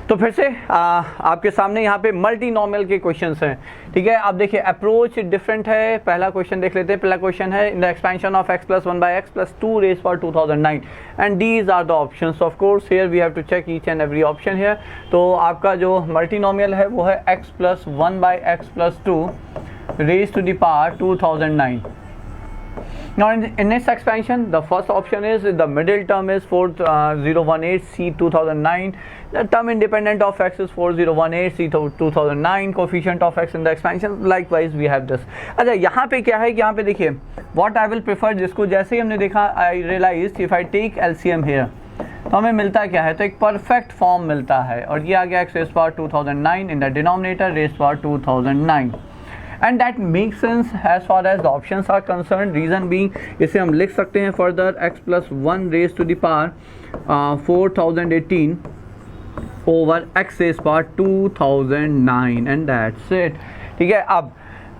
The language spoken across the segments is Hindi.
तो फिर से आपके सामने यहाँ पे मल्टीनॉमियल के क्वेश्चंस हैं, ठीक है। आप देखिए अप्रोच डिफरेंट है। पहला क्वेश्चन देख लेते हैं। पहला क्वेश्चन है in the expansion of x plus 1 by x plus 2 raise for 2009 and these are the options. Of course here we have to check each and every option here. तो आपका जो मल्टीनॉमियल है वो है x plus 1 by x plus 2 raise to the power 2009. Now in this expansion, the first option is the middle term is 4018 C 2009. The term independent of x is 4018 C 2009. Coefficient of x in the expansion. Likewise we have this. अच्छा यहाँ पे क्या है कि यहाँ पे देखिए what I will prefer, जिसको जैसे ही हमने देखा I realized if I take LCM here तो हमें मिलता क्या है, तो एक परफेक्ट फॉर्म मिलता है और ये आ गया x raised power 2009 in the denominator raised power 2009. And that make sense as far as the options are concern. Reason being इसे हम लिख सकते हैं further x plus 1 raise to the power 4018 over x raise power 2009 and that's it, ठीक है. अब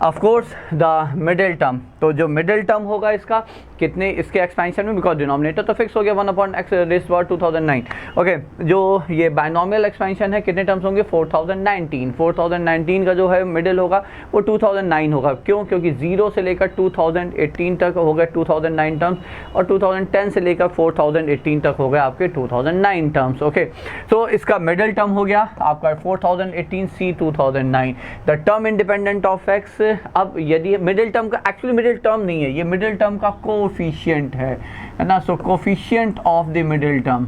of course the middle term, तो जो मिडिल टर्म होगा इसका कितने इसके एक्सपेंशन में, बिकॉज डिनोमिनेटर तो फिक्स हो गया 1/x रेज़ पावर 2009. ओके, जो ये बायनॉमियल एक्सपेंशन है कितने टर्म्स होंगे 4019 का जो है मिडिल होगा वो 2009 होगा. क्यों? क्योंकि 0 से लेकर 2018 तक हो गए 2009 टर्म्स और 2010 से लेकर 4018 तक हो गए आपके 2009 टर्म्स. ओके, तो इसका मिडिल टर्म हो गया आपका 4018 C 2009. The term independent of x. अब यदि मिडिल टर्म का एक्चुअली मिडिल टर्म नहीं है, ये मिडिल टर्म का कोफिशिएंट है ना. So coefficient of the middle term,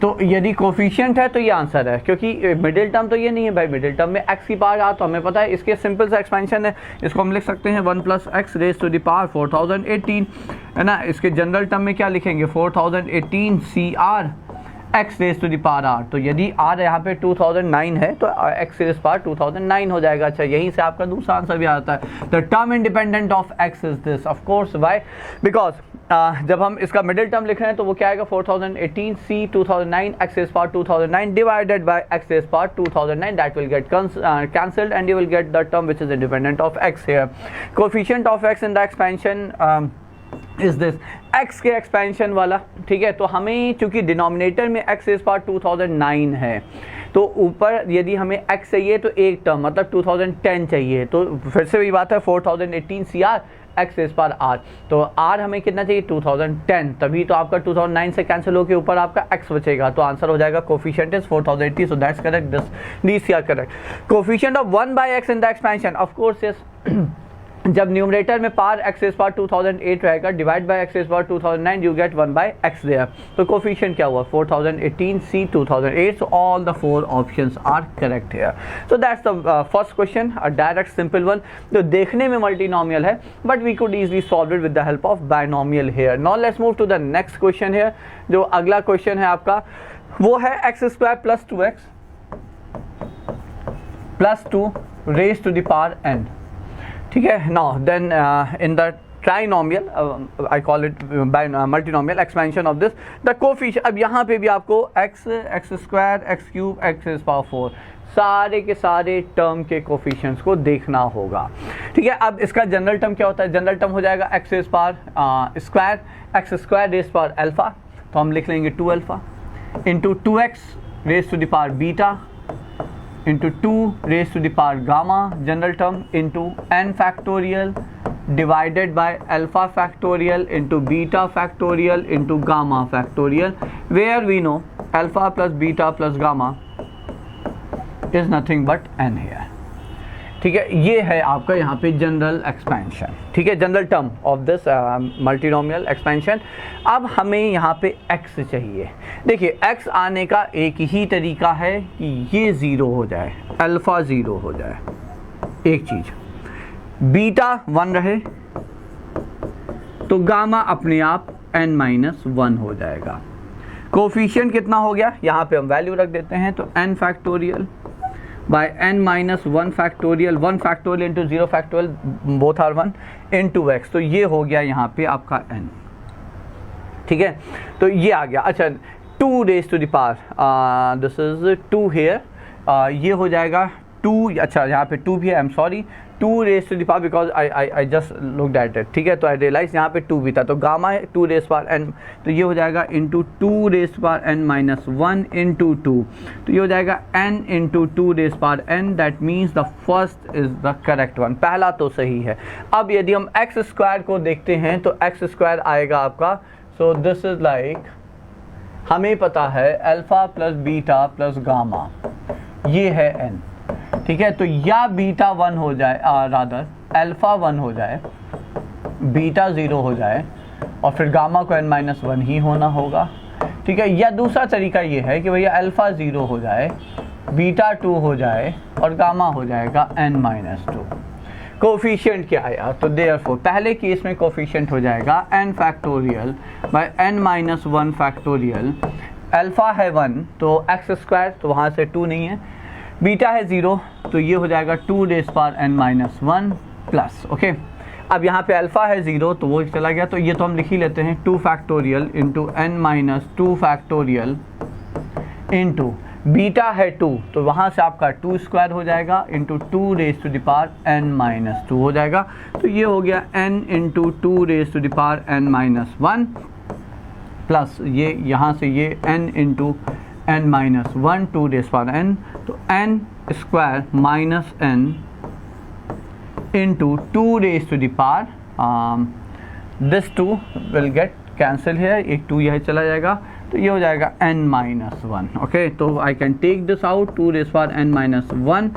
तो यदि कोफिशिएंट है तो ये आंसर है, क्योंकि मिडिल टर्म तो ये नहीं है भाई. मिडिल टर्म में x की पावर आ, तो हमें पता है इसके सिंपल सा एक्सपेंशन है. इसको हम लिख सकते हैं 1 plus x raise to the power 4018 है ना. इसके जनरल टर्म में क्या लिखेंगे 4018 CR x raise to the power r. तो यदि r यहाँ पे 2009 है तो x रेज पावर 2009 हो जाएगा. अच्छा, यहीं से आपका दूसरा आंसर भी आता है. The term independent of x is this. Of course why? Because जब हम इसका मिडिल टर्म लिख रहे हैं तो वो क्या आएगा 4018 C 2009 x raise power 2009 divided by x raise power 2009. That will get cancelled and you will get the term which is independent of x here. Coefficient of x in the expansion is this x के एक्सपेंशन वाला, ठीक है. तो हमें चूंकि डिनोमिनेटर में x रेज़ पावर 2009 है तो ऊपर यदि हमें x चाहिए तो एक टर्म मतलब 2010 चाहिए. तो फिर से वही बात है 4018 CR x raise power r. तो r हमें कितना चाहिए 2010, तभी तो आपका 2009 से कैंसिल होकर ऊपर आपका x बचेगा. तो आंसर हो जाएगा coefficient is 4080. So that's correct. This CR correct. Coefficient of 1 by x in the expansion. Of course yes, जब न्यूमरेटर में पावर x रेज़ पावर 2008 रहेगा divide by x raise power 2009 you get 1 by x there. तो कोफिशिएंट क्या हुआ 4018 C 2008. So all the 4 options are correct here. So that's the first question, a direct simple one जो देखने में मल्टीनॉमियल है but we could easily solve it with the help of binomial here. Now let's move to the next question here. जो अगला क्वेश्चन है आपका वो है x² plus 2x plus 2 raise to the power n, ठीक है. Now then in the trinomial I call it by multinomial expansion of this the coefficient. अब यहाँ पे भी आपको x² x³ x raise power 4 सारे के सारे टर्म के कोफिशिएंट्स को देखना होगा, ठीक है. अब इसका जनरल टर्म क्या होता है? जनरल टर्म हो जाएगा x raise power square x² raise power alpha. तो हम लिख लेंगे 2 alpha into 2x raise to the power beta into 2 raised to the power gamma general term into n factorial divided by alpha factorial into beta factorial into gamma factorial, where we know alpha plus beta plus gamma is nothing but n here, ठीक है. ये है आपका यहाँ पे जनरल एक्सपेंशन, ठीक है, general term of this multinomial expansion. अब हमें यहाँ पे x चाहिए. देखिए x आने का एक ही तरीका है कि ये 0 हो जाए, अल्फा 0 हो जाए, एक चीज, बीटा 1 रहे तो गामा अपने आप n-1 हो जाएगा. कोफिशिएंट कितना हो गया यहाँ पे हम वैल्यू रख देते हैं, तो n factorial by n-1 factorial 1 factorial into 0 factorial both are 1 into x. तो ये हो गया यहाँ पे आपका n, ठीक है. तो ये आ गया. अच्छा 2 raised to the power this is 2 here. ये हो जाएगा टू, अच्छा यहाँ पे टू भी है, I am sorry, 2 raise to the power because I just looked at it, ठीक है, तो आई रियलाइज यहाँ पे 2 भी था, तो गामा है 2 रेज पावर n, तो ये हो जाएगा into 2 raise power n minus 1 into 2, तो ये हो जाएगा n into 2 raise power n, that means the first is the correct one, पहला तो सही है। अब यदि हम एक्स स्क्वायर को देखते हैं तो एक्स स्क्वायर आएगा आपका, सो दिस इज लाइक, हमें पता है alpha plus beta plus gamma, ये है n, ठीक है, तो या बीटा 1 हो जाए, रादर अल्फा 1 हो जाए, बीटा 0 हो जाए, और फिर गामा को n-1 ही होना होगा, ठीक है, या दूसरा तरीका ये है कि भैया अल्फा 0 हो जाए, बीटा 2 हो जाए, और गामा हो जाएगा n-2। कोफिशिएंट क्या आया, तो देयरफॉर पहले केस में कोफिशिएंट हो जाएगा n factorial by n-1 factorial, alpha है 1 तो एक्स स्क्वायर, तो वहाँ से 2 नहीं है, बीटा है 0 तो ये हो जाएगा 2 raise power n-1 plus, okay. अब यहाँ पे अल्फा है 0 तो वो चला गया, तो ये तो हम लिख ही लेते हैं 2 factorial into n-2 factorial into beta है 2 तो वहाँ से आपका 2 स्क्वायर हो जाएगा into 2 raise to the power n-2 हो जाएगा, तो ये हो गया n into 2 raise to the power n-1 plus ये यहाँ से ये n into n-1 2 raise power n, तो n square minus n into 2 raise to the power, this 2 will get cancel है, एक 2 यह चला जाएगा, तो ये हो जाएगा n-1, ओके। तो I can take this out, 2 raise power n-1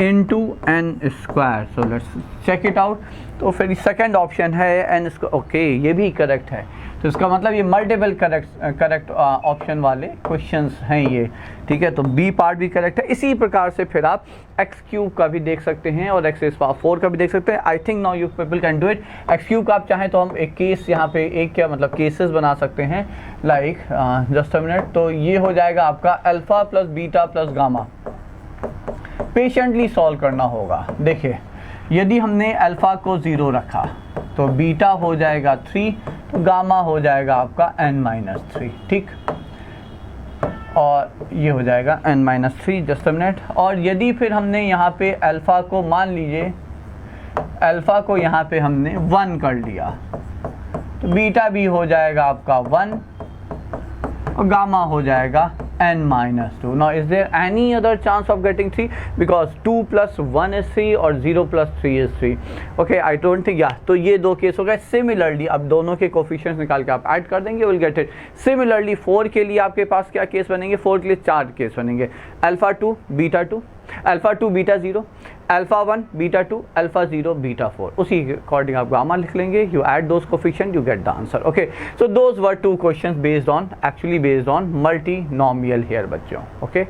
into n square, so let's check it out. तो फिर सेकेंड ऑप्शन है n स्क्वायर, ओके, ये भी करेक्ट है, तो इसका मतलब ये मल्टीपल करेक्ट ऑप्शन वाले क्वेश्चंस हैं ये, ठीक है, तो बी पार्ट भी करेक्ट है। इसी प्रकार से फिर आप एक्स क्यूब का भी देख सकते हैं और एक्स पावर 4 का भी देख सकते हैं। I think now you people can do it. X cube का आप चाहें तो हम एक केस यहाँ पे एक क्या मतलब केसेस बना सकते हैं, लाइक जस्ट अ मिनट, तो ये हो जाएगा आपका alpha plus beta plus gamma, patiently solve करना होगा। देखिए यदि हमने अल्फा को 0 रखा तो बीटा हो जाएगा 3, तो गामा हो जाएगा आपका n-3, ठीक, और ये हो जाएगा n-3, जस्ट अ मिनट। और यदि फिर हमने यहाँ पे अल्फ़ा को मान लीजिए अल्फ़ा को यहाँ पे हमने 1 कर लिया, तो बीटा भी हो जाएगा आपका 1 और गामा हो जाएगा n-2। Now is there any other chance of getting 3? Because 2 plus 1 is 3 और 0 plus 3 is 3. Okay, I don't think, yeah, तो ये दो केस हो गए। सिमिलरली अब दोनों के कोफिशिएंट्स निकाल के आप ऐड कर देंगे, विल गेट इट। सिमिलरली 4 के लिए आपके पास क्या केस बनेंगे, 4 के लिए 4 केस बनेंगे, alpha 2 beta 2, alpha 2 beta 0, alpha 1 beta 2, alpha 0 beta 4। उसी के अकॉर्डिंग आप गामा लिख लेंगे, you add those coefficient, you get the answer. Okay, so those were 2 questions based on actually based on multinomial here बच्चों। ओके